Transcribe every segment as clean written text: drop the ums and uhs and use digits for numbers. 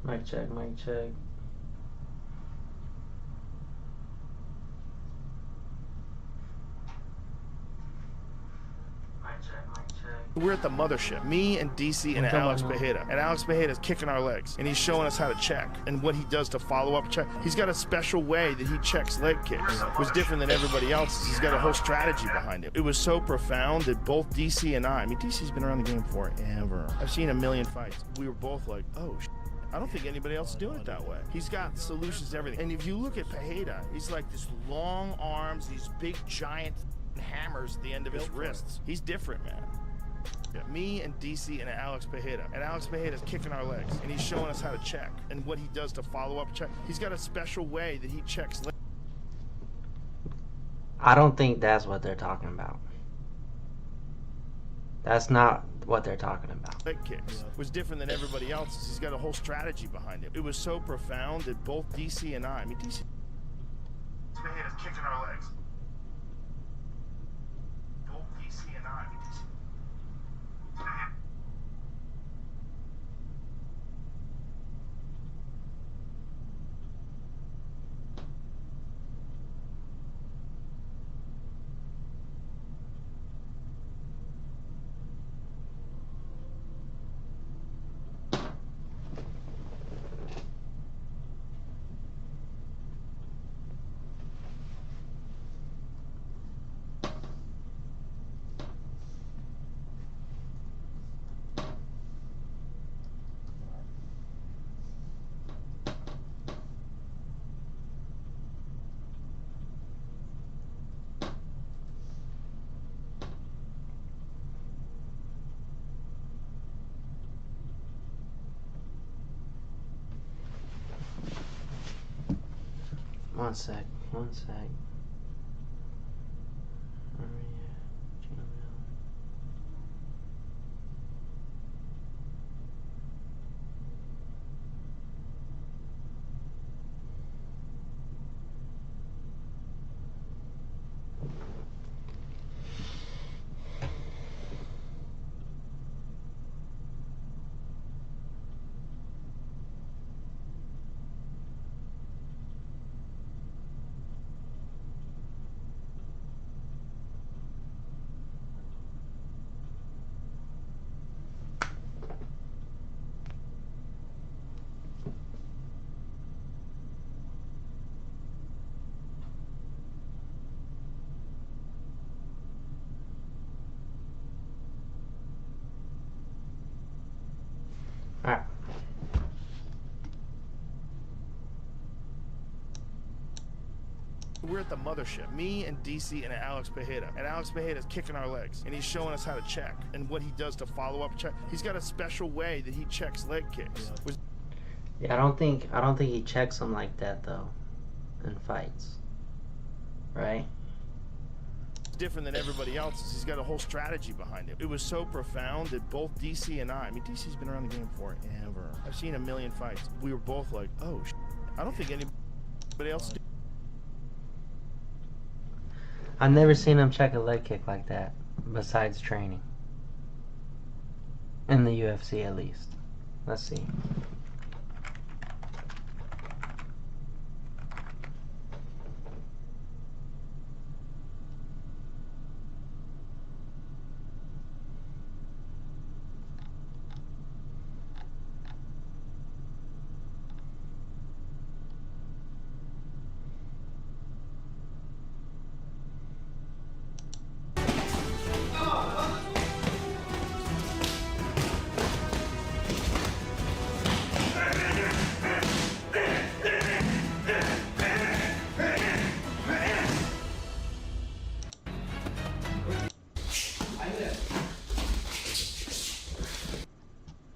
Mic check, mic check. We're at the mothership, me and DC and Alex Bejeda. And Alex Bejeda's kicking our legs. And he's showing us how to check and what he does to follow up check. He's got a special way that he checks leg kicks. It was different than everybody else's. He's got a whole strategy behind it. It was so profound that both DC and I mean, DC's been around the game forever. I've seen a million fights. We were both like, oh, I don't think anybody else is doing it that way. He's got solutions to everything. And if you look at Bejeda, he's like this long arms, these big giant hammers at the end of his wrists. He's different, man. Yeah. Me and DC and Alex Bejeda. And Alex Bejeda's kicking our legs. And he's showing us how to check and what he does to follow up check. He's got a special way that he checks legs. I don't think that's what they're talking about. That's not what they're talking about. Leg kicks was different than everybody else's. He's got a whole strategy behind it. It was so profound that both DC and I mean, DC Bejeda's kicking our legs. Both DC and I mean, DC. One sec, one sec. Alright. We're at the mothership, me and DC and Alex Bejeda. And Alex Bejeda's kicking our legs. And he's showing us how to check and what he does to follow up check. He's got a special way that he checks leg kicks. Yeah, I don't think he checks them like that though in fights. Right? Different than everybody else's. He's got a whole strategy behind it. It was so profound that both DC and I mean, DC's been around the game forever. I've seen a million fights. We were both like, oh, I don't think anybody else did. I've never seen him check a leg kick like that, besides training. In the UFC at least. Let's see.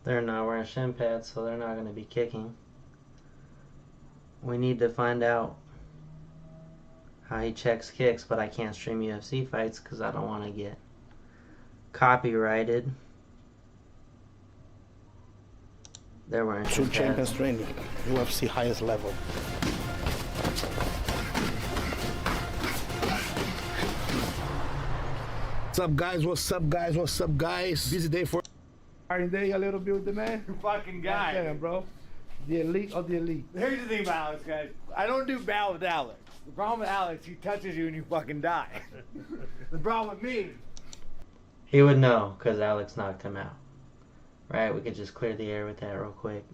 They're not wearing shin pads, so they're not going to be kicking. We need to find out how he checks kicks, but I can't stream UFC fights because I don't want to get copyrighted. They're wearing Two shin champions pads. training, UFC highest level. What's up, guys? What's up, guys? What's up, guys? Busy day for Day a little bit with the man. Fucking guy. Damn, bro. The elite of the elite. Here's the thing about Alex, guys. I don't do bad with Alex. The problem with Alex, he touches you and you fucking die. The problem with me, He would know, because Alex knocked him out. Right? We could just clear the air with that real quick.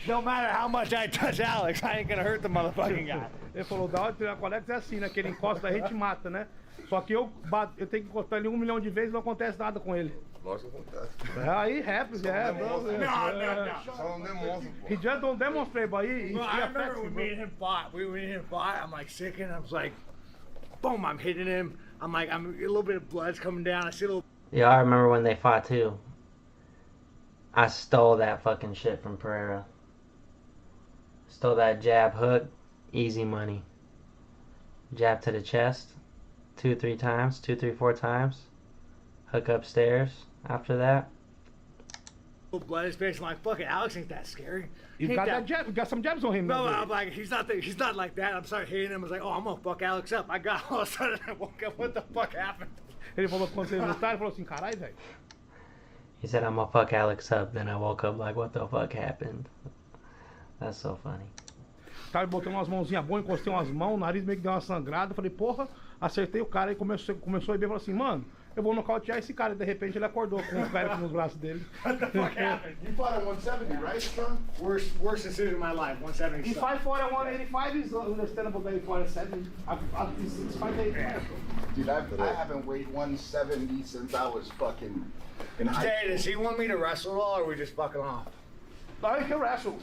no matter how much I touch Alex, I ain't gonna hurt the motherfucking guy. Ele falou, da hora de treinar com o Alex é assim, né? Que ele encosta, a gente mata, né? Só que eu tenho que encostar ele 1 milhão de vezes e não acontece nada com ele. Lógico que acontece. Aí happens, yeah, bro. No. Só não demonstra, pô. He just don't demonstrate, but he Well, I affects remember you, when bro. me and him fought. We and him fought. I'm like sick and I was like, boom, I'm hitting him. I'm like, I'm a little bit of blood's coming down. I see a little. Yeah, I remember when they fought too. I stole that fucking shit from Pereira. Stole that jab hook, easy money. Jab to the chest, 2, 3 times, 2, 3, 4 times. Hook upstairs after that. Blood in his face. I'm like, fucking Alex ain't that scary. You Ain't got that jab, you got some jabs on him. No, now, I'm like, he's not like that. I'm starting hitting him. I was like, oh, I'm gonna fuck Alex up. I got all of a sudden I woke up. What the fuck happened? Ele falou quando você lutar, ele falou assim, caralho, velho. He said, I'm gonna fuck Alex up. Then I woke up like, what the fuck happened? That's so funny. Cara, botei umas mãozinhas boas, encostei umas mãos, o nariz meio que deu uma sangrada. Falei, porra, acertei o cara e começou a ir bem. Falou assim, mano, eu vou nocautear esse cara. E de repente ele acordou com o cara nos braços dele. What the fuck happened? You fought at 170, right, son? Worst decision of my life. 170. He fight for at 185 is understandable that he fought at 70. It's fight at 85. Dude, I haven't weighed 170 since I was fucking in high Jay, school. does he want me to wrestle at all, or are we just fucking off? I can wrestle.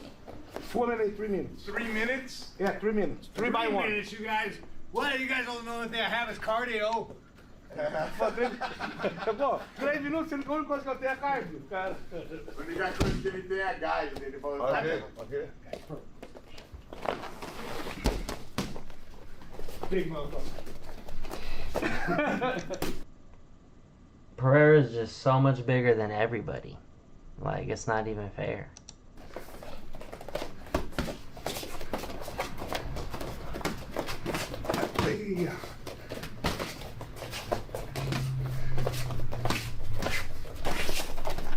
203 minutes. 3 minutes? Yeah, 3 minutes. 3 by 1. minutes, you guys. What? You guys don't know the only thing I have is cardio. Pô, 3 minutos, a única coisa que eu tenho é cardio, cara. A única coisa que ele tem é gás. Ele falou, Okay, okay. Big motherfucker. Pereira is just so much bigger than everybody. Like, it's not even fair.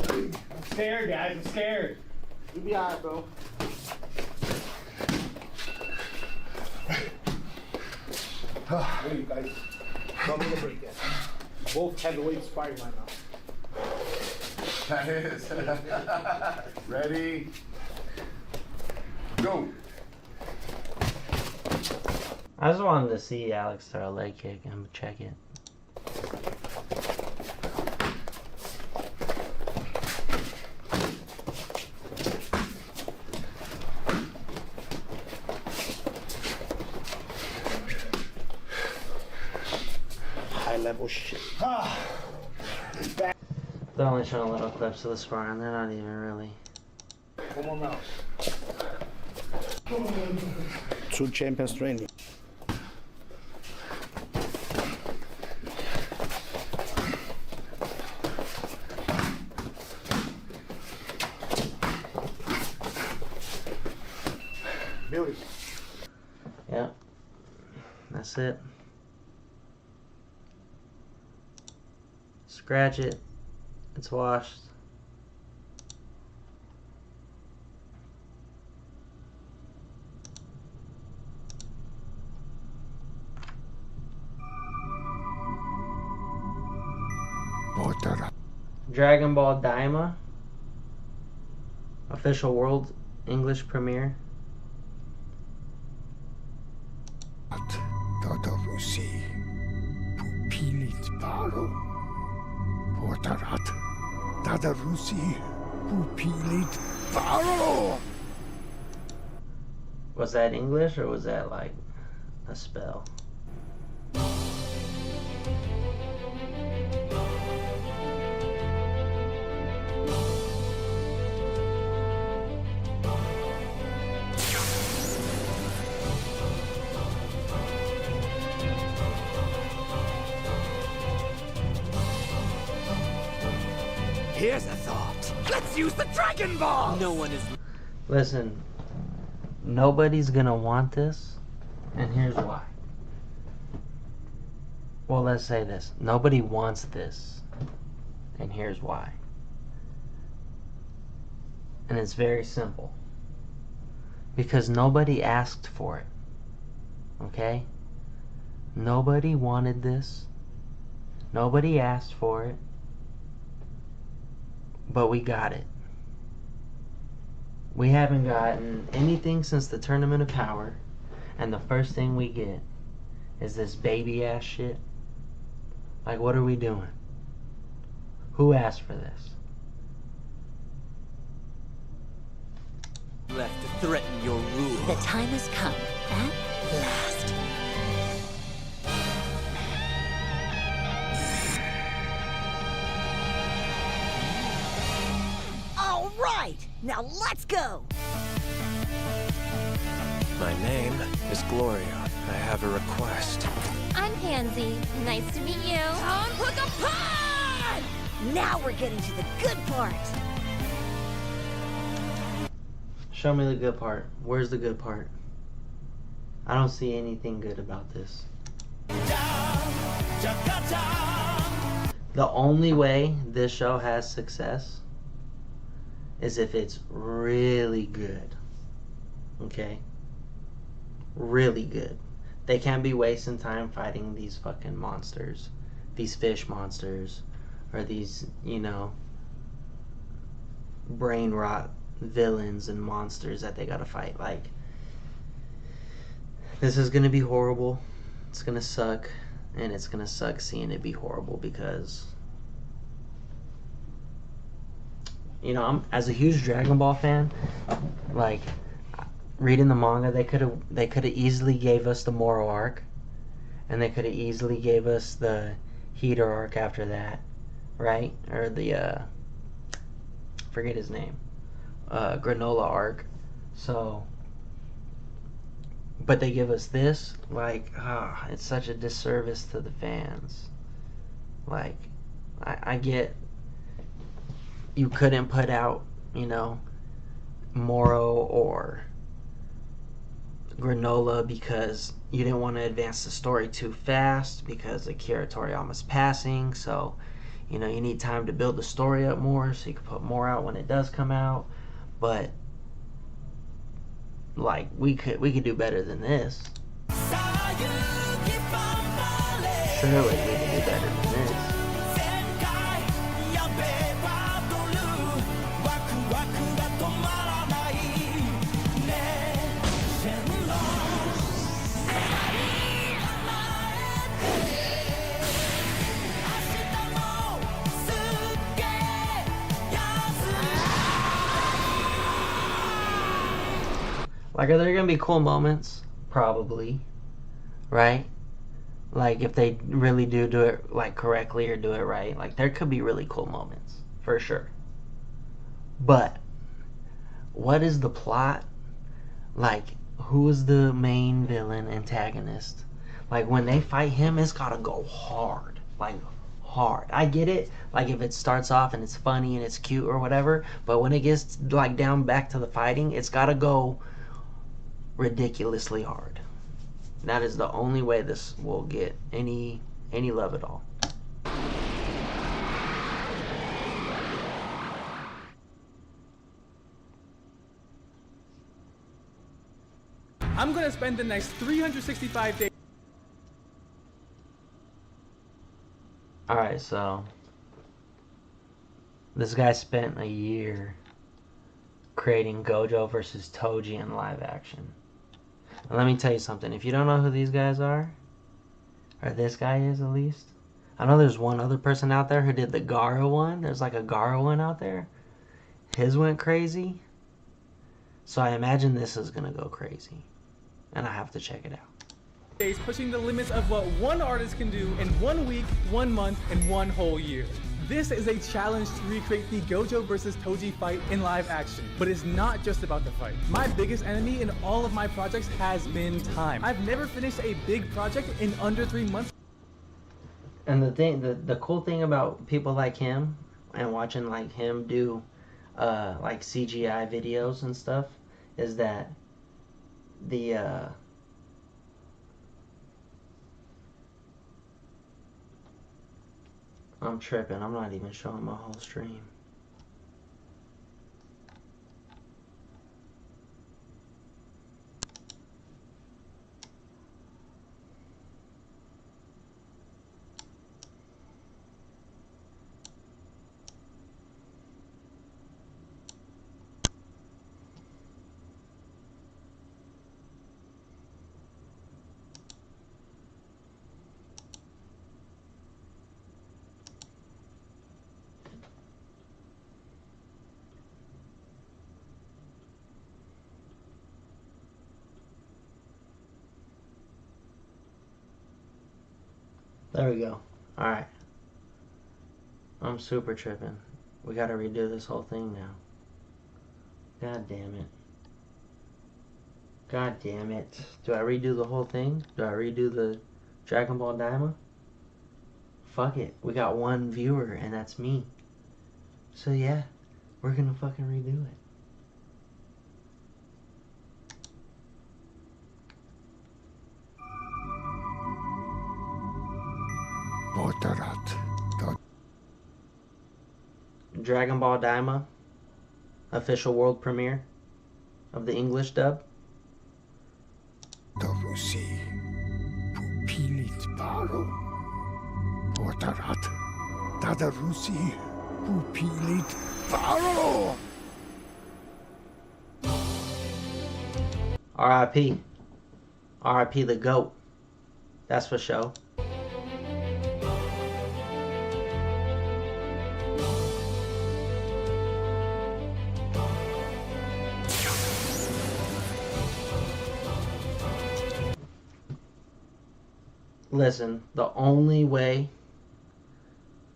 I'm scared, guys. I'm scared. You'll be alright, bro. Hey, you guys. Don't need a break yet. Both heavyweights fighting right now. That is. Ready? Go. I just wanted to see Alex throw a leg kick and check it. High level shit. They're only showing little clips of the sparring. They're not even really. Come on now. Two champions training. Beauty. Yep. That's it. Scratch it. It's washed. Dragon Ball Daima. Official world English premiere. Tadarusi pupilit paro. Potarat. Tadarusi pupilit paro. Was that English or was that like a spell? Here's a thought. Let's use the Dragon Ball. No one is. Listen, nobody's gonna want this, and here's why. Well, let's say this. Nobody wants this, and here's why. And it's very simple. Because nobody asked for it. Okay? Nobody wanted this. Nobody asked for it. But we got it. We haven't gotten anything since the Tournament of Power. And the first thing we get is this baby ass shit. Like, what are we doing? Who asked for this? Left to threaten your rule. The time has come at last. All right, now let's go. My name is Gloria. I have a request. I'm Pansy. Nice to meet you. Time for the pod! Now we're getting to the good part. Show me the good part. Where's the good part? I don't see anything good about this. The only way this show has success is if it's really good. Okay? Really good. They can't be wasting time fighting these fucking monsters. These fish monsters. Or these, you know, brain rot villains and monsters that they gotta fight. Like, this is gonna be horrible. It's gonna suck. And it's gonna suck seeing it be horrible because, you know, I'm, as a huge Dragon Ball fan, like, reading the manga, they could have easily gave us the Moro arc, and they could have easily gave us the Heater arc after that, right? Or the forget his name, Granola arc. So, but they give us this, like, it's such a disservice to the fans. Like, I get you couldn't put out, you know, Moro or Granola because you didn't want to advance the story too fast because Akira Toriyama's passing, so, you know, you need time to build the story up more so you can put more out when it does come out. But, like, we could do better than this. Surely we can do better than this. Like, are there gonna be cool moments? Probably. Right? Like, if they really do it, like, correctly or do it right. Like, there could be really cool moments. For sure. But, what is the plot? Like, who is the main villain, antagonist? Like, when they fight him, it's gotta go hard. Like, hard. I get it. Like, if it starts off and it's funny and it's cute or whatever. But when it gets, like, down back to the fighting, it's gotta go ridiculously hard. That is the only way this will get any love at all. I'm gonna spend the next 365 days. Alright, so this guy spent a year creating Gojo versus Toji in live action. And let me tell you something, if you don't know who these guys are, or this guy is at least, I know there's one other person out there who did the Gara one. There's like a Gara one out there. His went crazy. So I imagine this is gonna go crazy. And I have to check it out. Days pushing the limits of what one artist can do in 1 week, 1 month, and 1 whole year. This is a challenge to recreate the Gojo versus Toji fight in live action. But it's not just about the fight. My biggest enemy in all of my projects has been time. I've never finished a big project in under 3 months. And the cool thing about people like him and watching like him do like CGI videos and stuff is that I'm tripping. I'm not even showing my whole stream. There we go. Alright. I'm super tripping. We gotta redo this whole thing now. God damn it. God damn it. Do I redo the whole thing? Do I redo the Dragon Ball Daima? Fuck it. We got one viewer, and that's me. So yeah, we're gonna fucking redo it. Dragon Ball Daima, official world premiere of the English dub. R.I.P. R.I.P. the GOAT. That's for sure. Listen, the only way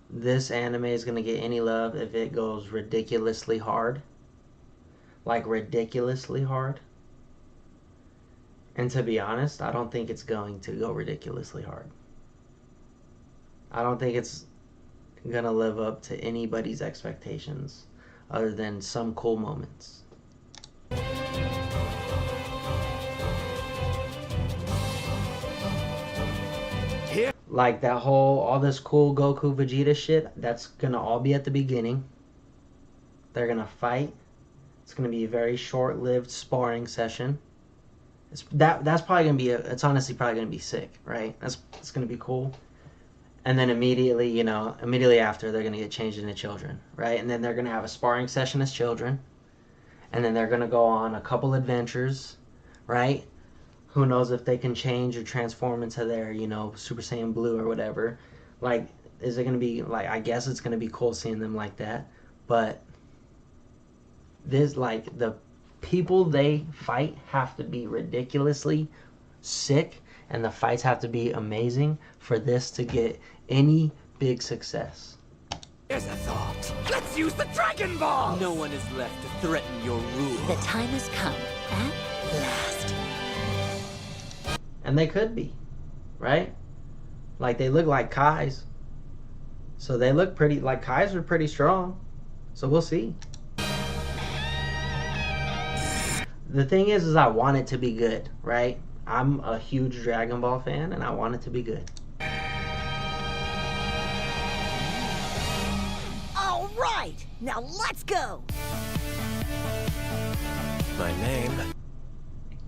this anime is going to get any love if it goes ridiculously hard. Like ridiculously hard. And to be honest, I don't think it's going to go ridiculously hard. I don't think it's going to live up to anybody's expectations other than some cool moments. Like that whole, all this cool Goku Vegeta shit, that's gonna all be at the beginning. They're gonna fight. It's gonna be a very short-lived sparring session. That's probably gonna be it's honestly probably gonna be sick, right? It's gonna be cool. And then immediately after, they're gonna get changed into children, right? And then they're gonna have a sparring session as children. And then they're gonna go on a couple adventures, right? Who knows if they can change or transform into their, Super Saiyan Blue or whatever. Like, is it going to be, like, I guess it's going to be cool seeing them like that. But this, like, the people they fight have to be ridiculously sick. And the fights have to be amazing for this to get any big success. Here's a thought. Let's use the Dragon Ball! No one is left to threaten your rule. The time has come at last. And they could be, right? Like, they look like Kais. So they look pretty, like Kais are pretty strong. So we'll see. The thing is I want it to be good, right? I'm a huge Dragon Ball fan, and I want it to be good. All right, now let's go. My name.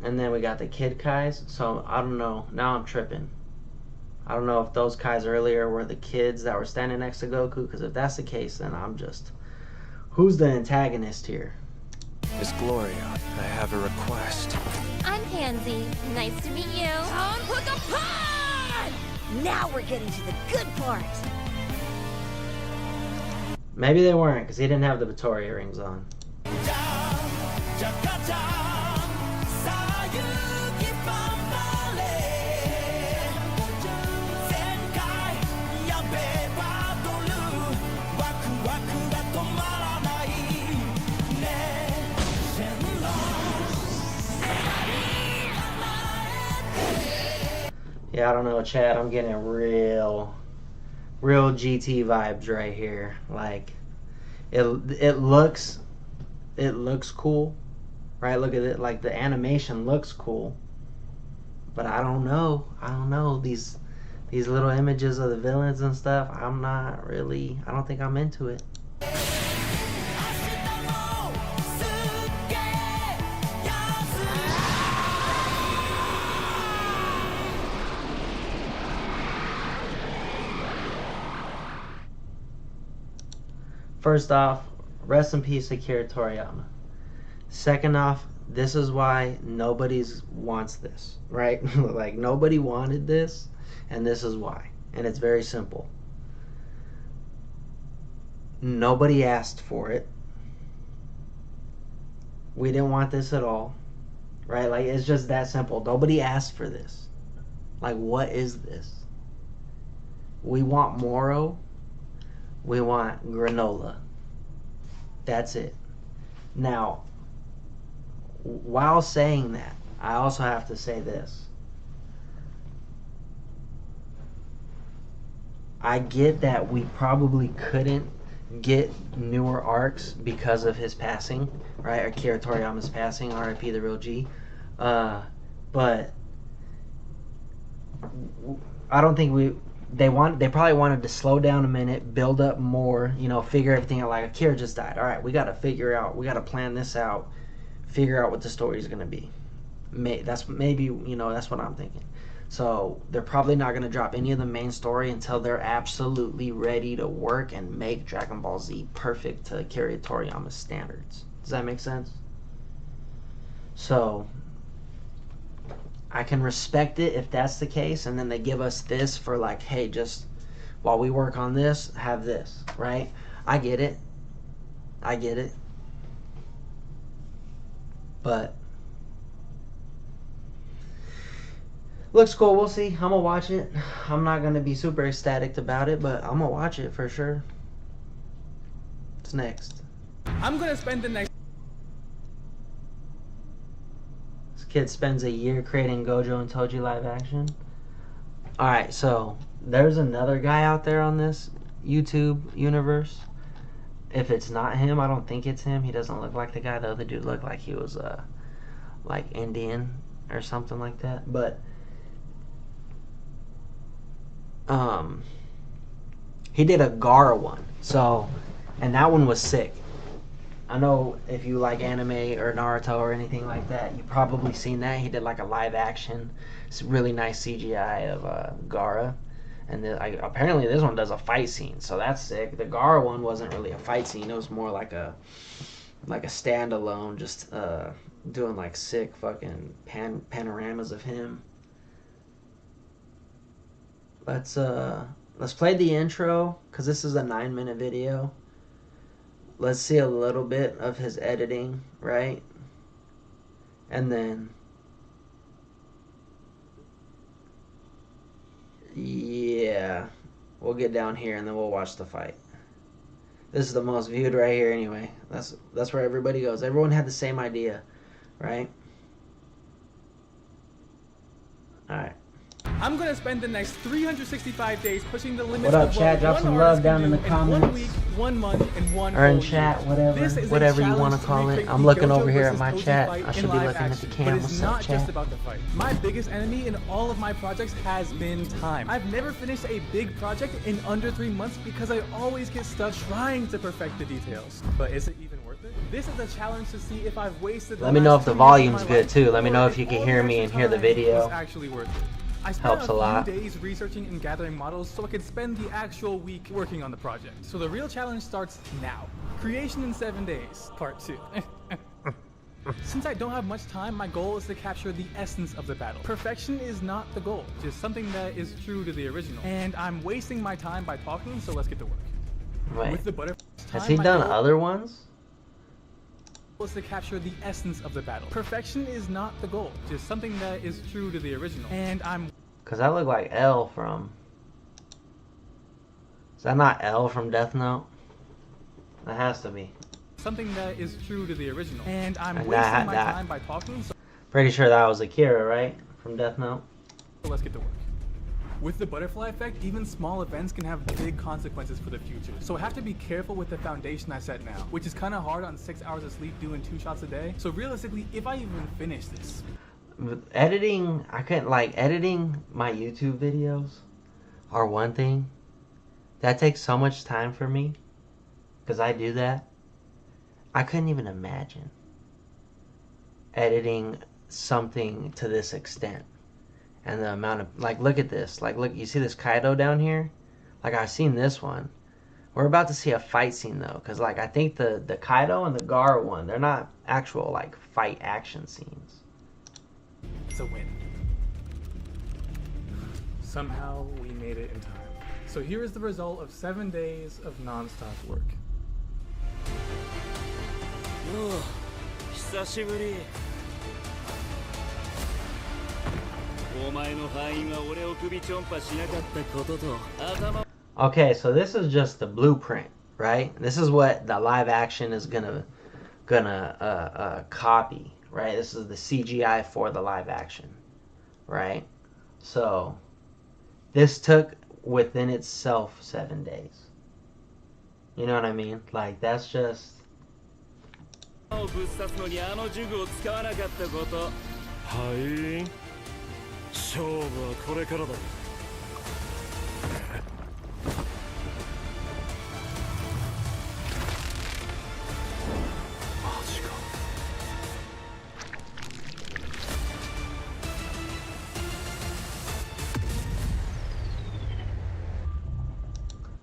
And then we got the kid Kais. So I don't know. Now I'm tripping. I don't know if those Kais earlier were the kids that were standing next to Goku. Because if that's the case, then I'm just... Who's the antagonist here? Miss Gloria, I have a request. I'm Pansy. Nice to meet you. Time for the pod! Now we're getting to the good part. Maybe they weren't, because he didn't have the Vittoria rings on. Yeah, I don't know, Chad. I'm getting real GT vibes right here. Like, it looks cool, right? Look at it. Like, the animation looks cool, but I don't know these little images of the villains and stuff. I don't think I'm into it. First off, rest in peace Akira Toriyama. Second off, this is why nobody wants this, right? Like, nobody wanted this, and this is why. And it's very simple. Nobody asked for it. We didn't want this at all, right? Like, it's just that simple. Nobody asked for this. Like, what is this? We want Moro. We want granola. That's it. Now, while saying that, I also have to say this. I get that we probably couldn't get newer arcs because of his passing, right? Akira Toriyama's passing, R.I.P. the real G. But I don't think they probably wanted to slow down a minute, build up more, you know, figure everything out. Like, Akira just died. All right, we got to plan this out, figure out what the story is going to be. That's what I'm thinking. So they're probably not going to drop any of the main story until they're absolutely ready to work and make Dragon Ball Z perfect to Akira Toriyama's standards. Does that make sense? So I can respect it if that's the case, and then they give us this for like, hey, just while we work on this, have this, right? I get it. But looks cool. We'll see. I'm gonna watch it. I'm not gonna be super ecstatic about it, but I'm gonna watch it for sure. What's next? I'm gonna spend the next... This kid spends a year creating Gojo and Toji live action. Alright, so there's another guy out there on this YouTube universe. If it's not him, I don't think it's him. He doesn't look like the guy. The other dude looked like he was like Indian or something like that. But he did a Gaara one, so, and that one was sick. I know if you like anime or Naruto or anything like that, you've probably seen that. He did like a live action, it's really nice CGI of Gaara, and apparently this one does a fight scene, so that's sick. The Gaara one wasn't really a fight scene; it was more like a standalone, just doing like sick fucking panoramas of him. Let's play the intro, because this is a 9-minute video. Let's see a little bit of his editing, right? And then, yeah, we'll get down here and then we'll watch the fight. This is the most viewed right here anyway. That's where everybody goes. Everyone had the same idea, right? Alright. I'm gonna spend the next 365 days pushing the limits what up, of chat? what Drop one some artist love down can in the do comments. 1 week, 1 month, and one Or in whole chat, year. whatever you want to challenge call it. recreate I'm the looking Gojo over here at versus my Toji chat. fight I in should be live looking at action. the But cam. it's What's not up, chat? just about the fight. My biggest enemy in all of my projects has been time. I've never finished a big project in under 3 months because I always get stuck trying to perfect the details. But is it even worth it? This is a challenge to see if I've wasted the Let me know last if the 2 years of volume's my good life, too. Let me or know if you can all hear the me and extra hear the time video. was actually worth it. I spent Helps a lot. few days researching and gathering models so I could spend the actual week working on the project. So the real challenge starts now. Creation in 7 days, part 2. Since I don't have much time, my goal is to capture the essence of the battle. Perfection is not the goal, just something that is true to the original. And I'm wasting my time by talking, so let's get to work. Wait, With the butterfly has he done other ones? is to capture the essence of the battle. Perfection is not the goal, just something that is true to the original. And I'm... Cause that look like L from... Is that not L from Death Note? That has to be. Something that is true to the original. And I'm And wasting my time by talking, so Pretty sure that was Akira, right? From Death Note? let's get to work. With the butterfly effect, even small events can have big consequences for the future. So I have to be careful with the foundation I set now, which is kind of hard on 6 hours of sleep doing 2 shots a day. So realistically, if I even finish this... Editing, I couldn't, like, editing my YouTube videos are one thing. That takes so much time for me. Because I do that. I couldn't even imagine editing something to this extent. And the amount of, like, look at this. Like, look, you see this Kaido down here? Like, I've seen this one. We're about to see a fight scene, though. Because, like, I think the Kaido and the Gaara one, they're not actual, like, fight action scenes. It's a win. Somehow we made it in time. So here is the result of 7 days of non-stop work. Okay, so this is just the blueprint, right? This is what the live action is gonna copy, right? This is the CGI for the live action, right? So this took within itself 7 days. You know what I mean? Like, that's just...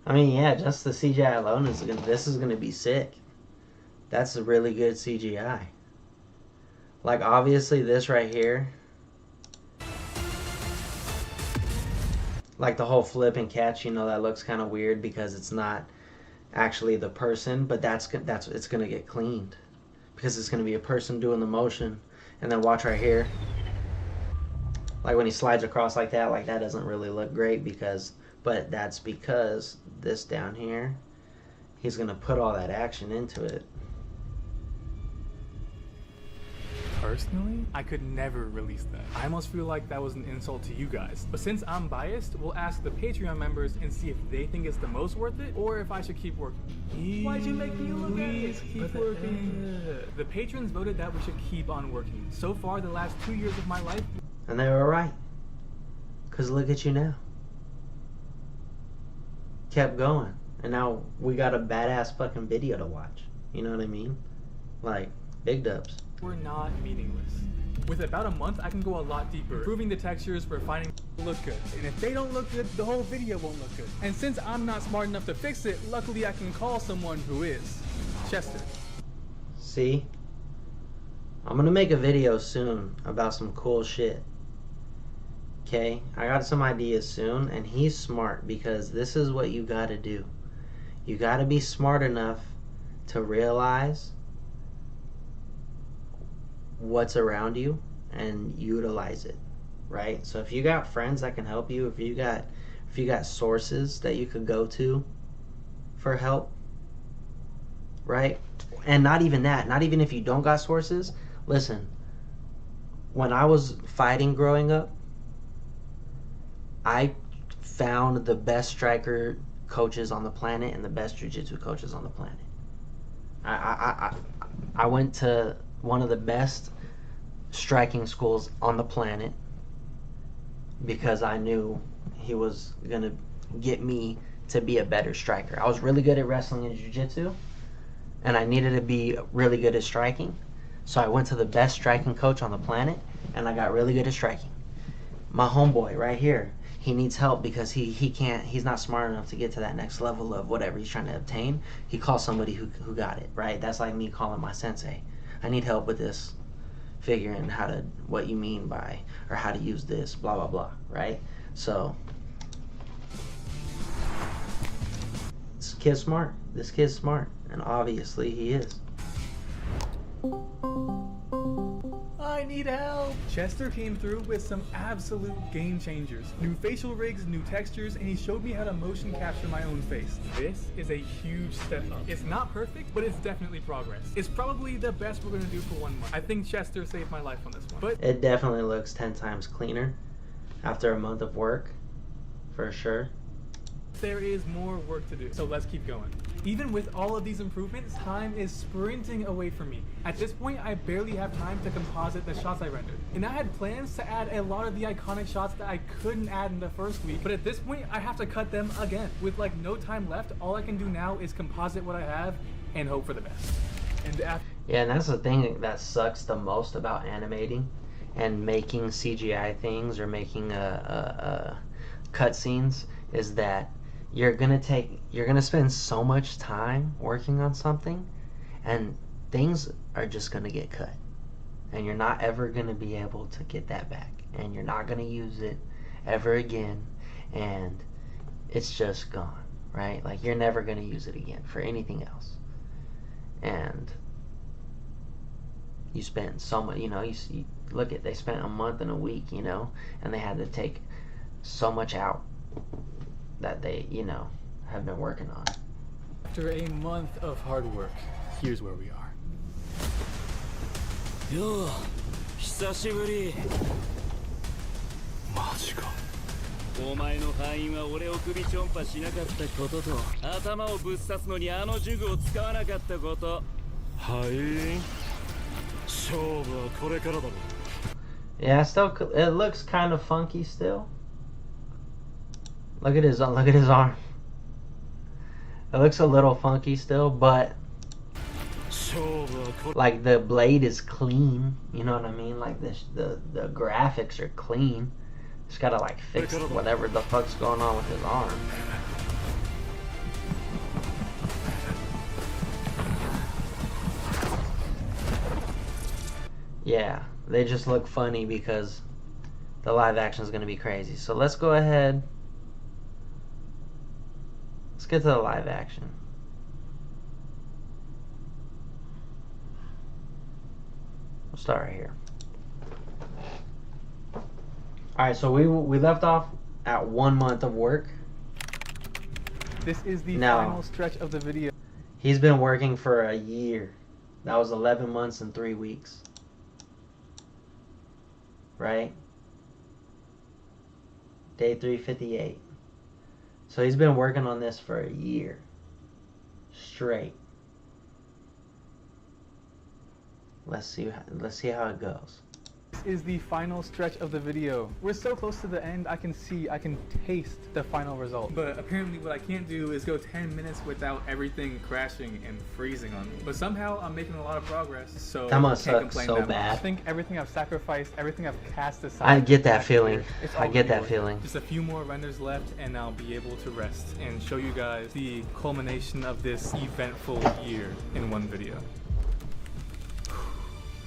I mean, yeah, just the CGI alone this is gonna be sick. That's a really good CGI. Like, obviously this right here, like the whole flip and catch, you know, that looks kind of weird because it's not actually the person, but it's gonna get cleaned because it's gonna be a person doing the motion. And then watch right here, like when he slides across like that doesn't really look great but that's because this down here, he's gonna put all that action into it. Personally, I could never release that. I almost feel like that was an insult to you guys. But since I'm biased, we'll ask the Patreon members and see if they think it's the most worth it or if I should keep working. Why'd you make me look at it? Keep working. The patrons voted that we should keep on working. So far, the last 2 years of my life... And they were right. Because look at you now. Kept going. And now we got a badass fucking video to watch. You know what I mean? Like, big dubs. We're not meaningless. With about a month, I can go a lot deeper, improving the textures, refining look good. And if they don't look good, the whole video won't look good. And since I'm not smart enough to fix it, luckily I can call someone who is. Chester. See? I'm gonna make a video soon about some cool shit. Okay? I got some ideas soon, and he's smart because this is what you gotta do. You gotta be smart enough to realize what's around you and utilize it, right? So if you got friends that can help you, if you got sources that you could go to for help, right? And not even that, not even if you don't got sources. Listen, when I was fighting growing up, I found the best striker coaches on the planet and the best jiu-jitsu coaches on the planet. I went to one of the best striking schools on the planet because I knew he was gonna get me to be a better striker. I was really good at wrestling and jiu-jitsu, and I needed to be really good at striking. So I went to the best striking coach on the planet, and I got really good at striking. My homeboy right here, he needs help because he's not smart enough to get to that next level of whatever he's trying to obtain. He calls somebody who got it, right? That's like me calling my sensei. I need help with this, figuring what you mean by, or how to use this, blah, blah, blah, right? So, this kid's smart. This kid's smart, and obviously he is. I need help! Chester came through with some absolute game changers. New facial rigs, new textures, and he showed me how to motion capture my own face. This is a huge step up. It's not perfect, but it's definitely progress. It's probably the best we're gonna do for 1 month. I think Chester saved my life on this one. But it definitely looks 10 times cleaner after a month of work, for sure. There is more work to do, so let's keep going. Even with all of these improvements, time is sprinting away from me. At this point, I barely have time to composite the shots I rendered. And I had plans to add a lot of the iconic shots that I couldn't add in the first week, but at this point, I have to cut them again. With like no time left, all I can do now is composite what I have and hope for the best. And yeah, and that's the thing that sucks the most about animating and making CGI things or making cutscenes is that you're gonna spend so much time working on something, and things are just gonna get cut, and you're not ever gonna be able to get that back, and you're not gonna use it ever again, and it's just gone, right? Like, you're never gonna use it again for anything else. And you spend so much, look at, they spent a month and a week, you know, and they had to take so much out that they, you know, have been working on. After a month of hard work, here's where we are. Yo, 久しぶり。マジか。お前の敗因は俺を首ちょんぱしなかったことと、頭をぶっ刺すのにあの呪具を使わなかったこと。敗因？勝負はこれからだろ。Yeah, still, it looks kind of funky still. Look at his arm. It looks a little funky still, but like the blade is clean. You know what I mean? Like the graphics are clean. Just gotta like fix whatever the fuck's going on with his arm. Yeah, they just look funny because the live action is gonna be crazy. So let's go ahead. Let's get to the live action. We'll start right here. Alright, so we left off at 1 month of work. This is the final stretch of the video. He's been working for a year. That was 11 months and 3 weeks. Right? Day 358. So he's been working on this for a year straight. Let's see how it goes. This is the final stretch of the video. We're so close to the end, I can taste the final result. But apparently what I can't do is go 10 minutes without everything crashing and freezing on me. But somehow I'm making a lot of progress, so that must can't suck complain so that bad. much. I think everything I've sacrificed, everything I've cast aside. I get that feeling. I get that worth it. feeling. Just a few more renders left and I'll be able to rest and show you guys the culmination of this eventful year in one video.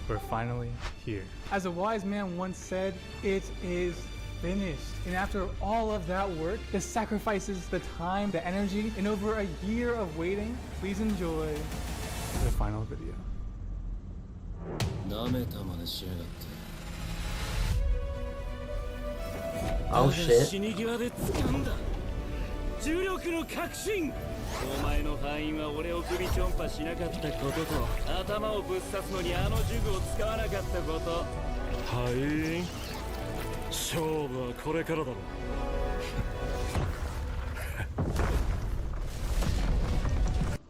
We're finally here. As a wise man once said, it is finished. And after all of that work, the sacrifices, the time, the energy, and over a year of waiting, please enjoy the final video. Oh shit. 重力の革新。お前の敗因は俺を首ちょんぱしなかったことと、頭をぶっ刺すのにあの呪具を使わなかったこと。敗因？勝負はこれからだろ。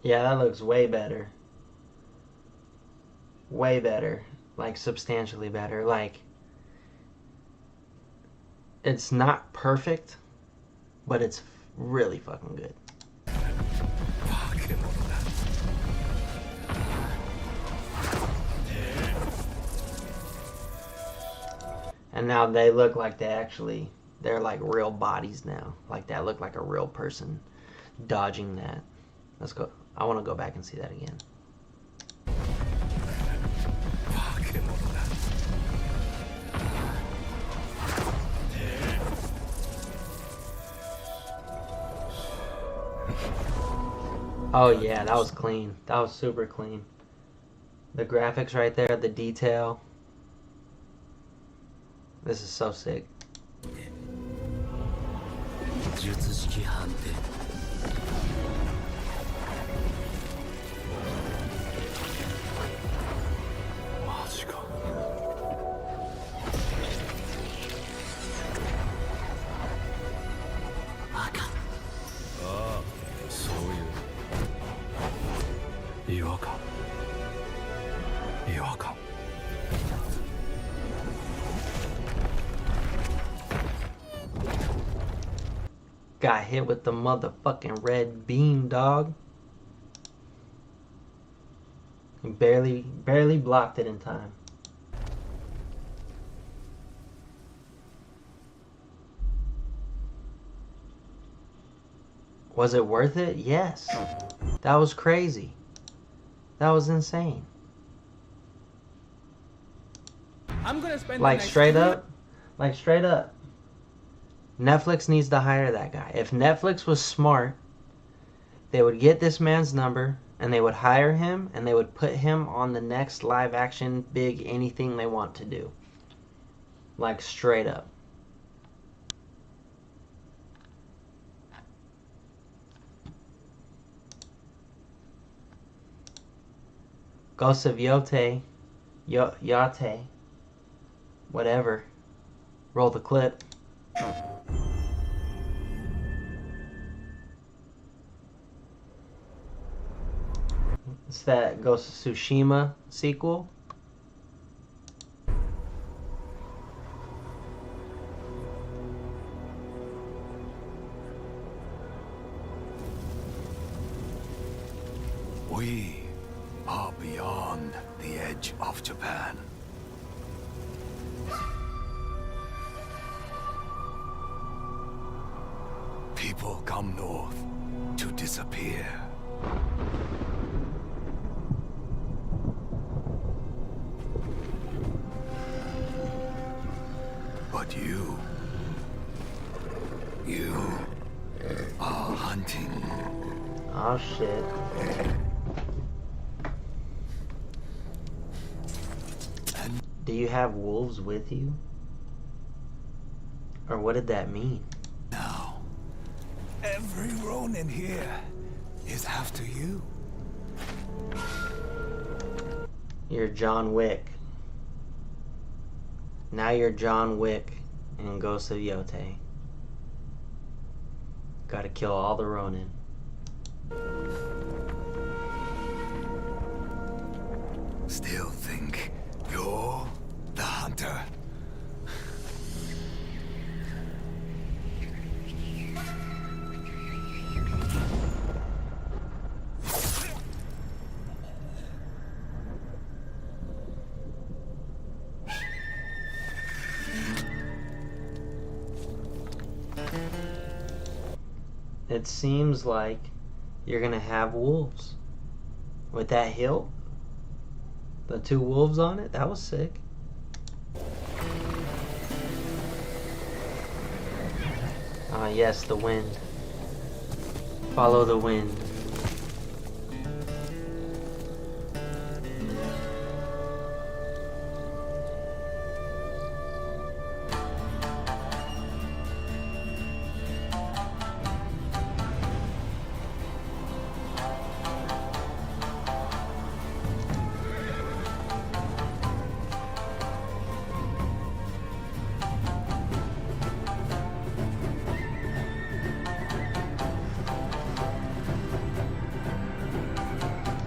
Yeah, that looks way better. Way better. Like substantially better. Like it's not perfect, but it's really fucking good. And now they look like they're like real bodies now. Like that look like a real person dodging that. Let's go. I want to go back and see that again. Oh yeah, that was clean. That was super clean. The graphics right there, the detail. This is so sick. Got hit with the motherfucking red beam, dog. He barely blocked it in time. Was it worth it? Yes. That was crazy. That was insane. I'm gonna spend like straight up. Netflix needs to hire that guy. If Netflix was smart, they would get this man's number and they would hire him and they would put him on the next live action big anything they want to do. Like straight up. Ghost of Yate, whatever. Roll the clip. It's that Ghost of Tsushima sequel. We are beyond the edge of Japan. People come north to disappear. But you are hunting. Oh shit. Do you have wolves with you? Or what did that mean? Now, every Ronin here is after you. You're John Wick. Now you're John Wick in Ghost of Yate. Gotta kill all the Ronin. Still think you're the hunter? It seems like you're gonna have wolves. With that hilt, the 2 wolves on it, that was sick. Ah, yes, the wind. Follow the wind.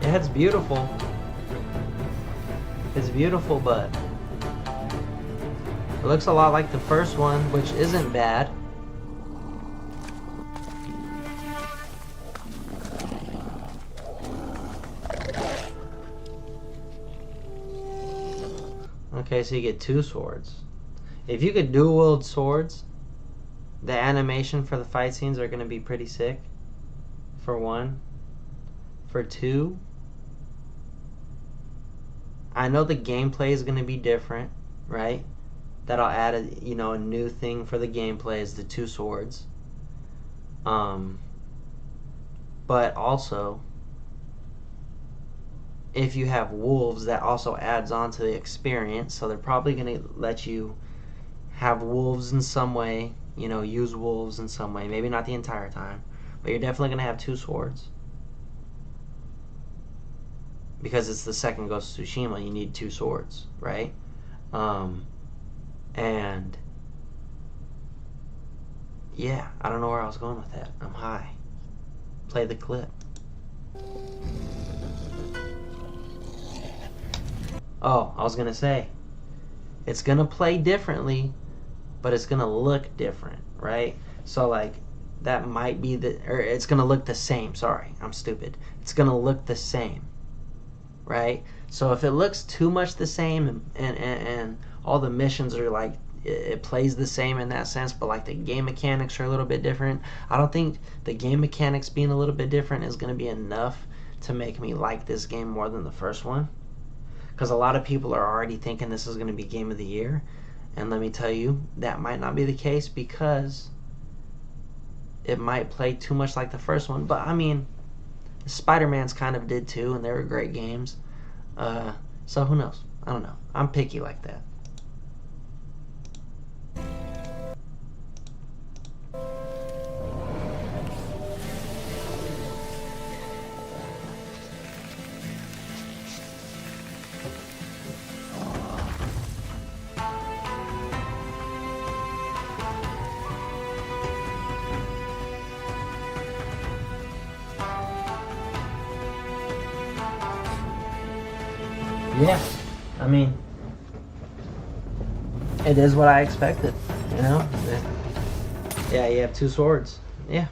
Yeah, it's beautiful. It's beautiful, but it looks a lot like the first one, which isn't bad. Okay, so you get 2 swords. If you could dual wield swords, the animation for the fight scenes are going to be pretty sick. For 1. For 2, I know the gameplay is going to be different, right? That'll add a new thing for the gameplay is the 2 swords. But also, if you have wolves, that also adds on to the experience. So they're probably going to let you have wolves in some way, use wolves in some way. Maybe not the entire time, but you're definitely going to have 2 swords. Because it's the second Ghost of Tsushima, you need 2 swords, right? And yeah, I don't know where I was going with that. I'm high. Play the clip. Oh, I was gonna say, it's gonna play differently, but it's gonna look different, right? So like, that might be or it's gonna look the same. Sorry, I'm stupid. It's gonna look the same. Right? So if it looks too much the same and all the missions are like, it plays the same in that sense, but like the game mechanics are a little bit different, I don't think the game mechanics being a little bit different is going to be enough to make me like this game more than the first one. Because a lot of people are already thinking this is going to be Game of the Year, and let me tell you, that might not be the case because it might play too much like the first one. But I mean, Spider-Man's kind of did too, and they were great games. So who knows? I don't know. I'm picky like that. Yeah, I mean, it is what I expected, you know? Yeah, you have two swords. Yeah.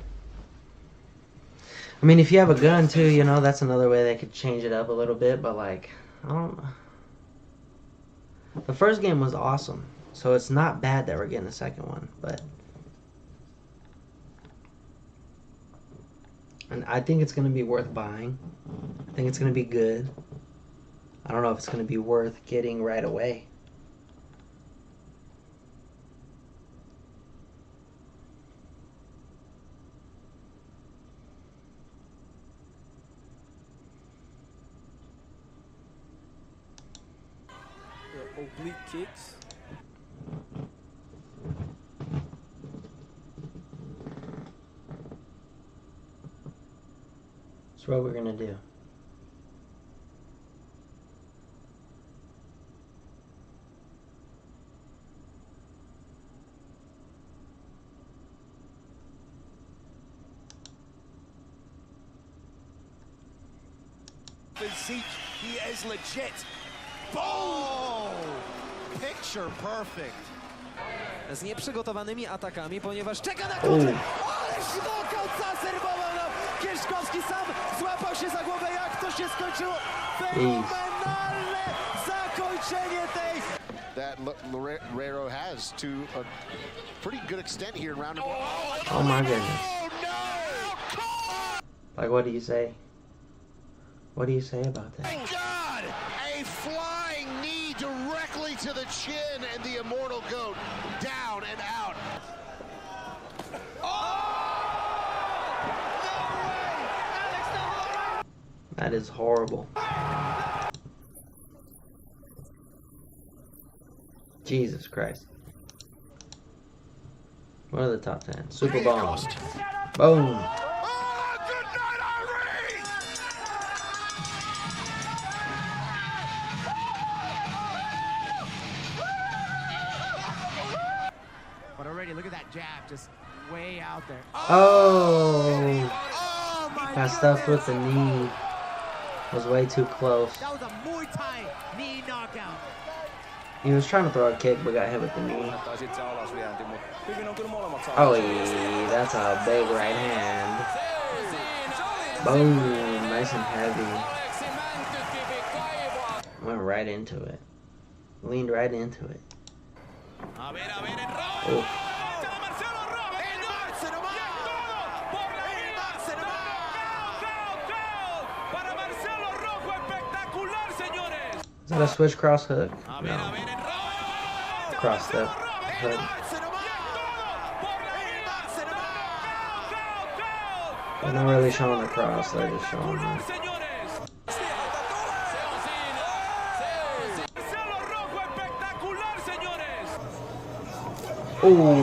I mean, if you have a gun too, you know, that's another way they could change it up a little bit, but like, I don't know. The first game was awesome, so it's not bad that we're getting a second one, but... And I think it's going to be worth buying. I think it's going to be good. I don't know if it's going to be worth getting right away. Oblique kicks. That's what we're going to do. Physique, he is legit. Boom! Picture perfect. Z nieprzygotowanymi atakami, ponieważ czeka na kontrę. Ależ knockout zaserwował nam Kieszkowski, sam złapał się za głowę, jak to się skończyło. Fenomenalne zakończenie tej. That Guerrero has to a pretty good extent here in round number one. Oh my goodness. Like, what do you say? What do you say about that? God! A flying knee directly to the chin, and the immortal goat down and out. That is horrible. Jesus Christ. What are the top 10? Super Bomb. Boom. But already, look at that jab, just way out there. Oh! Got stuffed with the knee. Was way too close. That was a Muay Thai knee knockout. He was trying to throw a kick, but got hit with the knee. Oh, yeah, that's a big right hand. Boom, nice and heavy. Went right into it. Leaned right into it. Oh. Is that a switch cross hook? No. Cross step hook. They're not really showing the cross, they're just showing the... Ooh.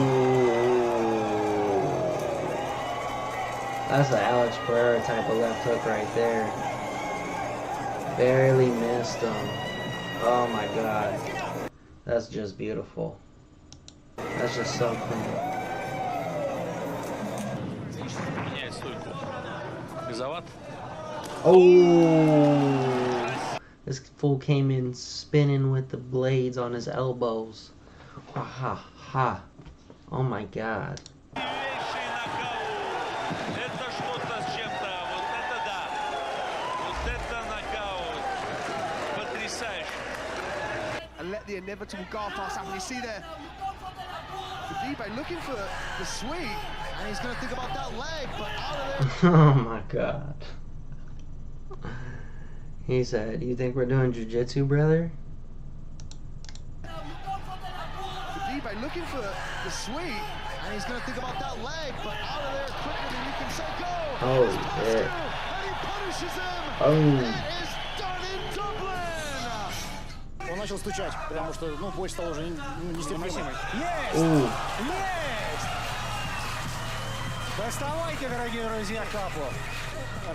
That's an Alex Pereira type of left hook right there. Barely missed him. Oh my god. That's just beautiful. That's just so clean. Oh! This fool came in spinning with the blades on his elbows. Ha ha ha. Oh my god. And let the inevitable guard pass happen. You see there, Khabib looking for the sweep, and he's going to think about that leg, but out of there. Oh my god. He said, "You think we're doing jiu-jitsu, brother?" Khabib looking for the sweep, and he's going to think about that leg, but out of there quicker than you can say go. Oh shit. And he punishes him. Oh. That is done in Dublin. Он начал стучать, потому что, ну, боль стала уже нестерпимой. Ooh. Доставайте, дорогие друзья, капу.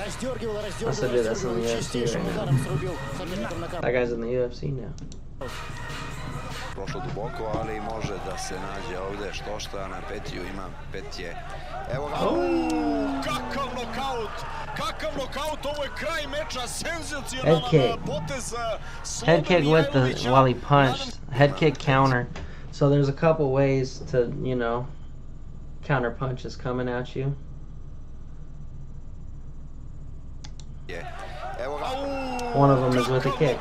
Раздергивал, That's a dude that's in the UFC right now. That guy's in the UFC now. prošlo duboko, ali može da se nađe ovde što šta na petiju ima petje. Evo ga. Kakav nokaut! Kakav nokaut! Ovo je kraj meča, senzacionalan potez. Head kick with the while he punched. Head kick counter. So there's a couple ways to, you know, counter punches coming at you. One of them is with a kick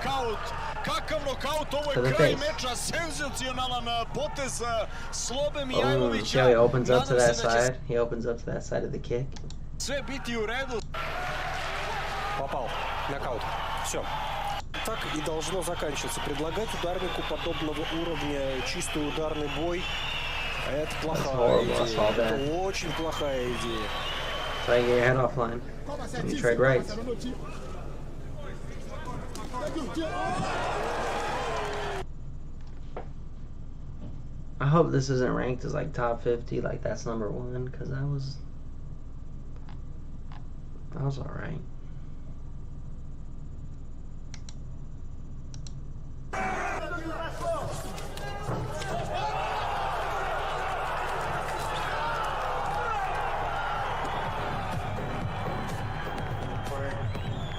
Kakav nokaut, ovo to je the kraj face. meča, senzacionalan potez Slobe Oh, Mijajlovića. see how he opens up to that side? He opens up to that side of the kick. Sve biti u redu. Попал. Нокаут. Все. Так и должно заканчиваться. Предлагать ударнику подобного уровня чистый ударный бой — это плохая идея. Это очень плохая идея. Try to get your head offline. And you trade rights. I hope this isn't ranked as like top 50, like that's number 1, because that was alright.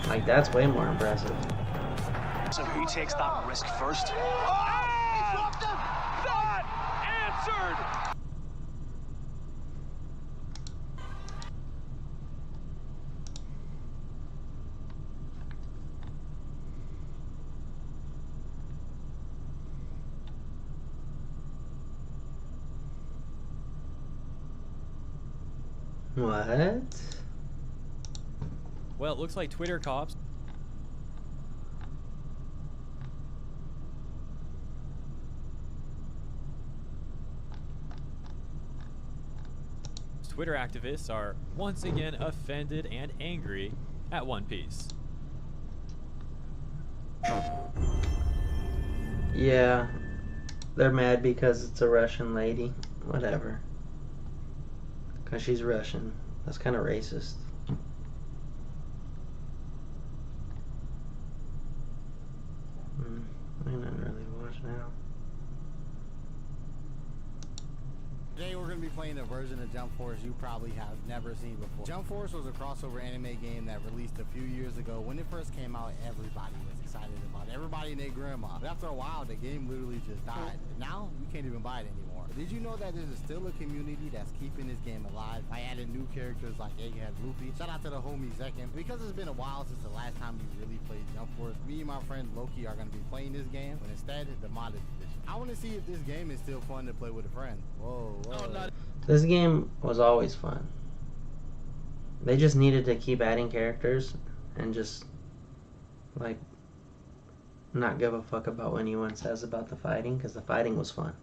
Like that's way more impressive. So who takes that risk first? Not answered. What? Well, it looks like Twitter cops. Twitter activists are once again offended and angry at One Piece. Yeah, they're mad because it's a Russian lady. Whatever. Because she's Russian. That's kind of racist. I didn't really watch now. Today we're going to be playing a version of Jump Force you probably have never seen before. Jump Force was a crossover anime game that released a few years ago. When it first came out, everybody was excited about it. Everybody and their grandma. But after a while, the game literally just died. And now, you can't even buy it anymore. But did you know that there's still a community that's keeping this game alive by adding new characters like Egghead Luffy? Shout out to the homie Zekin. Because it's been a while since the last time we really played Jump Force, me and my friend Loki are going to be playing this game, but instead, the modded edition. I want to see if this game is still fun to play with a friend. Whoa, whoa. This game was always fun. They just needed to keep adding characters and just, like, not give a fuck about what anyone says about the fighting, because the fighting was fun.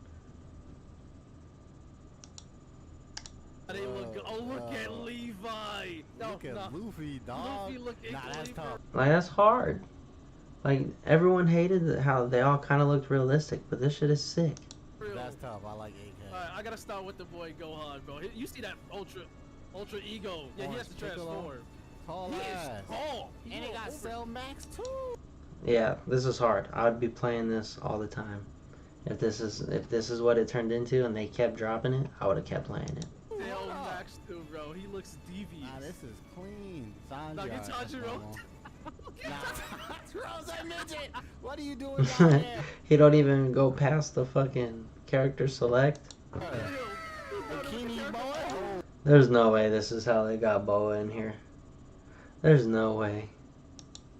Look at Levi. Look at Luffy, dog. Luffy look that's tough. Like, that's hard. Like, everyone hated how they all kind of looked realistic, but this shit is sick. That's tough. I like Egghead. Alright, I gotta start with the boy Gohan, bro. You see that ultra ego? Yeah, he has to transform. Tall He is ass. tall. And it got Cell Max too. Yeah, this is hard. I would be playing this all the time. If this is what it turned into and they kept dropping it, I would have kept playing it. Cell Max too, bro. He looks devious. Nah, this is clean. Nah, get Tanjiro. Tanjiro's a midget. What are you doing down there? He don't even go past the fucking character select. Bikini boy. There's no way this is how they got Boa in here. There's no way.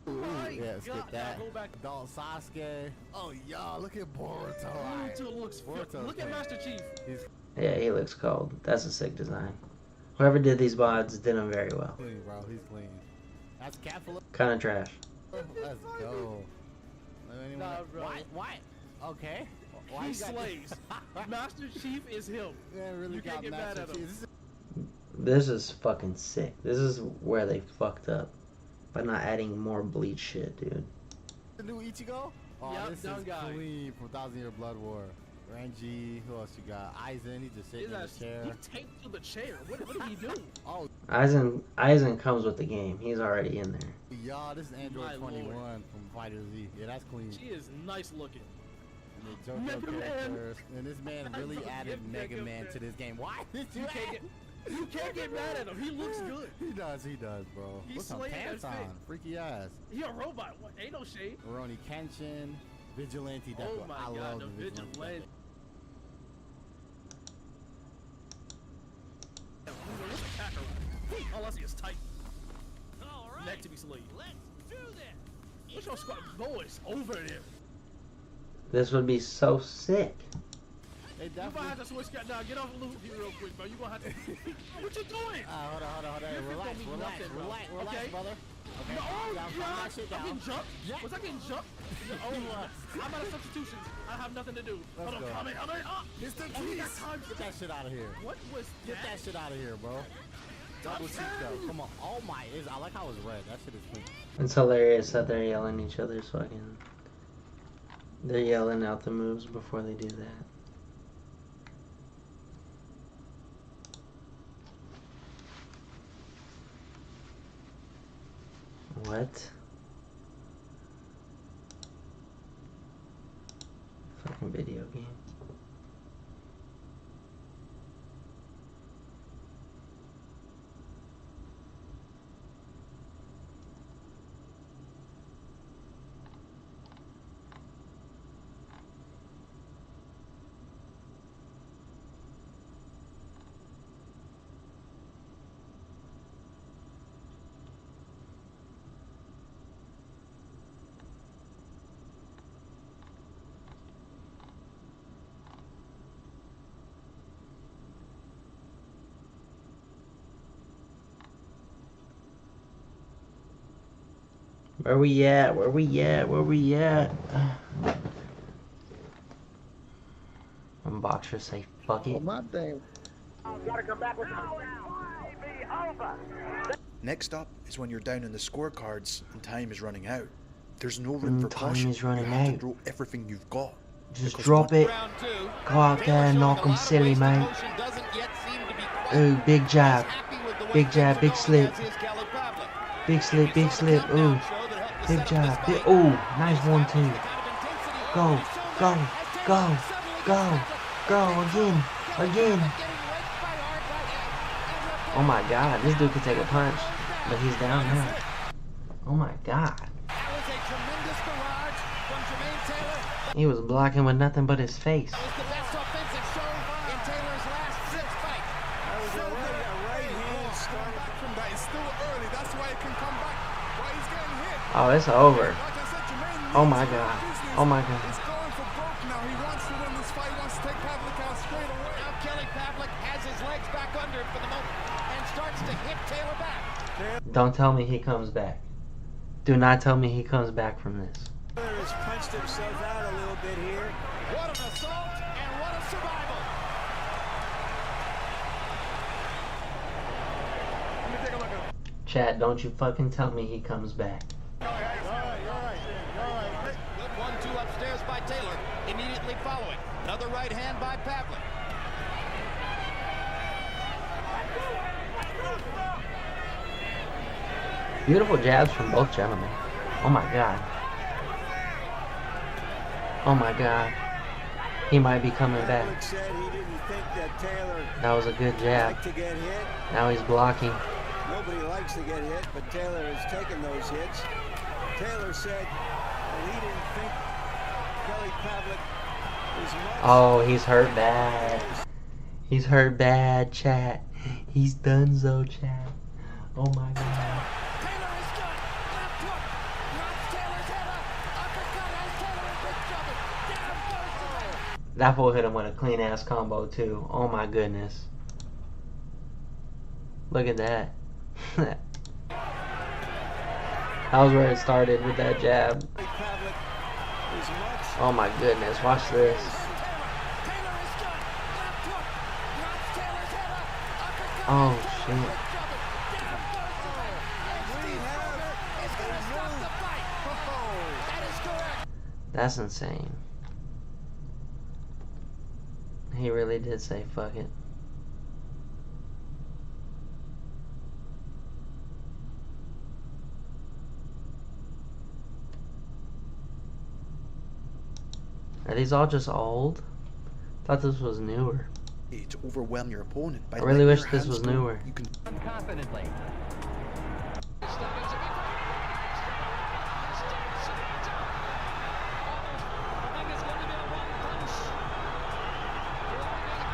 Yeah, let's get that. Adult Sasuke. Oh, y'all, look at Boruto. Boruto looks. Look at Master Chief. Yeah, he looks cold. That's a sick design. Whoever did these mods did them very well. Clean, bro. He's clean. That's Capula. Kind of trash. Let's go. Nah, bro. Why? Okay. Why He you got slays. Master Chief is him. Yeah, really You can't get mad at him. This is fucking sick. This is where they fucked up. By not adding more bleach shit, dude. The new Ichigo? Oh, Yep, this dumb is guy. clean from 1,000 Year Blood War. Renji, who else you got? Aizen, he just sitting in the chair. He taped to the chair. What did he do? Oh, Aizen comes with the game. He's already in there. y'all, this is Android My 21 lord. from Fighter Z. Yeah, that's clean. She is nice looking. The JoJo characters. And this man really added Mega Man to this game. Why did you can't get mad at him. He looks good. He does, bro. He's Put some slaying pants that on. fit. Freaky ass. He a robot. What? Ain't no shade. Rurouni Kenshin. Vigilante Death. Oh my god, the Vigilante. What's the Kakarot? All I see is Titan. Neck to be slayed. Let's do this. What's your squad? Boys, over there. This would be so sick. Hey, you gonna have to switch now. Get off Luffy real quick, bro. You gonna have to. What you doing? Hold on. Hey, relax, brother. Okay. No, down, I'm shit down. getting jumped. Yeah. Was I getting jumped? I'm out of substitutions. I have nothing to do. Let's go. I'm in. Get that shit out of here. What was that? Get that shit out of here, bro. Double cheek though. Come on. Oh my! I like how it's red. That shit is clean. It's hilarious that they're yelling each other's fucking. They're yelling out the moves before they do that. What? Fucking video game. Where we at? Where we at? Where we at? When boxers say fuck it. My thing. Gotta come back with Next up is when you're down in the scorecards and time is running out. There's no room for time caution. is running you have out. to throw everything you've got. Just drop it. Go out there and knock them silly, mate. Ooh, big jab. Big jab, big slip. Big slip, big slip. Ooh. Big jab. Ooh, nice 1-2. Go, go, go, go, go. Again. Oh my god, this dude could take a punch. But he's down now. Oh my god. He was blocking with nothing but his face. Oh, it's over. Oh my god. Oh my god. Now Kelly Pavlik has his legs back under him for the moment and starts to hit Taylor back. Don't tell me he comes back. Do not tell me he comes back from this. Taylor has punched himself out a little bit here. What an assault and what a survival. Let me take a look at him. Chat, don't you fucking tell me he comes back. You're right. Good 1-2 upstairs by Taylor. Immediately following. Another right hand by Pavlik. Beautiful jabs from both gentlemen. Oh my god. Oh my god. He might be coming back. That was a good jab. Now he's blocking. Nobody likes to get hit, but Taylor has taken those hits. Taylor said that he didn't think Kelly Pavlik was much. Oh, he's hurt bad. He's hurt bad, chat. He's donezo, chat. Oh my god. That fool hit him with a clean ass combo too. Oh my goodness. Look at that. That was where it started with that jab. Oh my goodness, watch this. Oh shit. That's insane. He really did say fuck it. Are these all just old? I thought this was newer. To overwhelm your opponent. By I really letting wish your this hands was go, newer. You can confidently.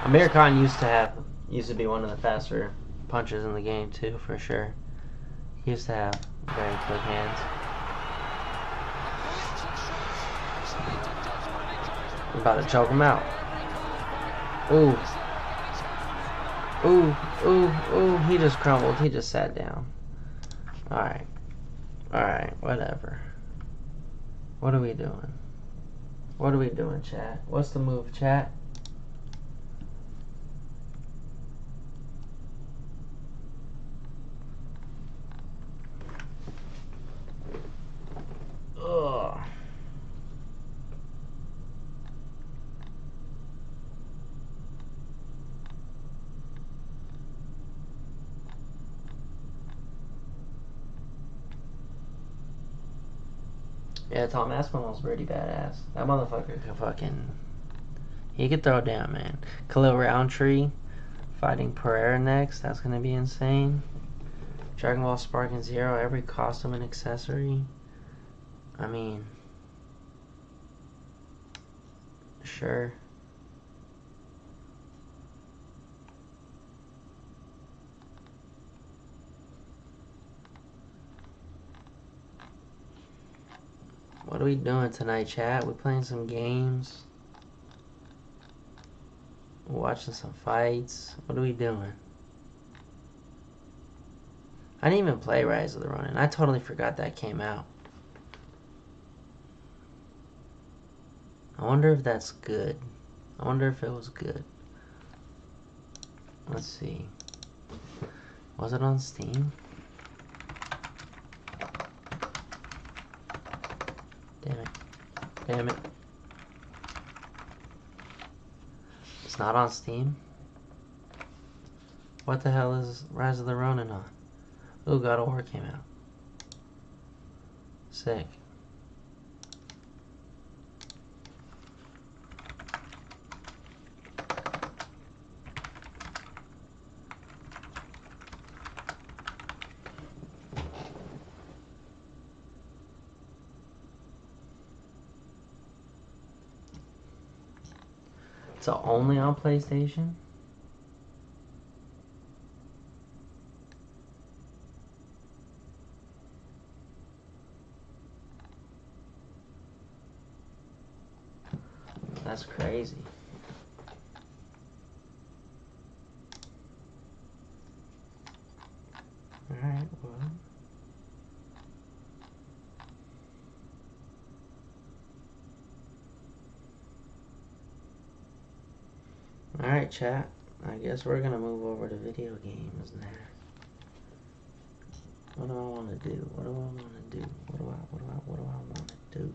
Amir Khan used to be one of the faster punches in the game too, for sure. He used to have very quick hands. I'm about to choke him out. Ooh. Ooh, ooh, ooh. He just crumbled. He just sat down. Alright. Alright, whatever. What are we doing? What are we doing, chat? What's the move, chat? Ugh. Yeah, Tom Aspinall's pretty badass. That motherfucker can fucking... He could throw down, man. Khalil Roundtree fighting Pereira next. That's gonna be insane. Dragon Ball Sparking Zero, every costume and accessory. I mean... Sure. What are we doing tonight, chat? We playing some games? We're watching some fights? What are we doing? I didn't even play Rise of the Ronin. I totally forgot that came out. I wonder if that's good. I wonder if it was good. Let's see. Was it on Steam? Damn it. Damn it. It's not on Steam? What the hell is Rise of the Ronin on? Ooh, God of War came out. Sick. It's only on PlayStation? That's crazy. Alright, well. Alright, chat. I guess we're gonna move over to video games now. What do I want to do? What do I want to do? What do I want to do?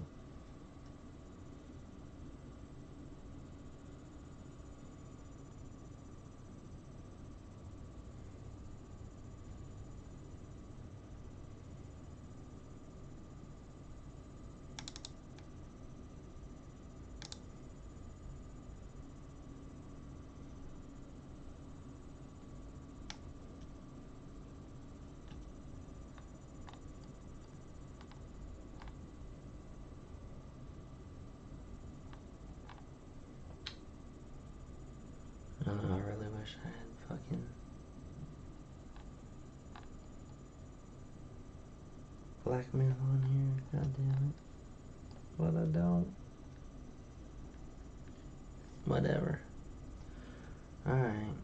I don't know, I really wish I had fucking... Black Myth on here, god damn it. But I don't. Whatever. Alright.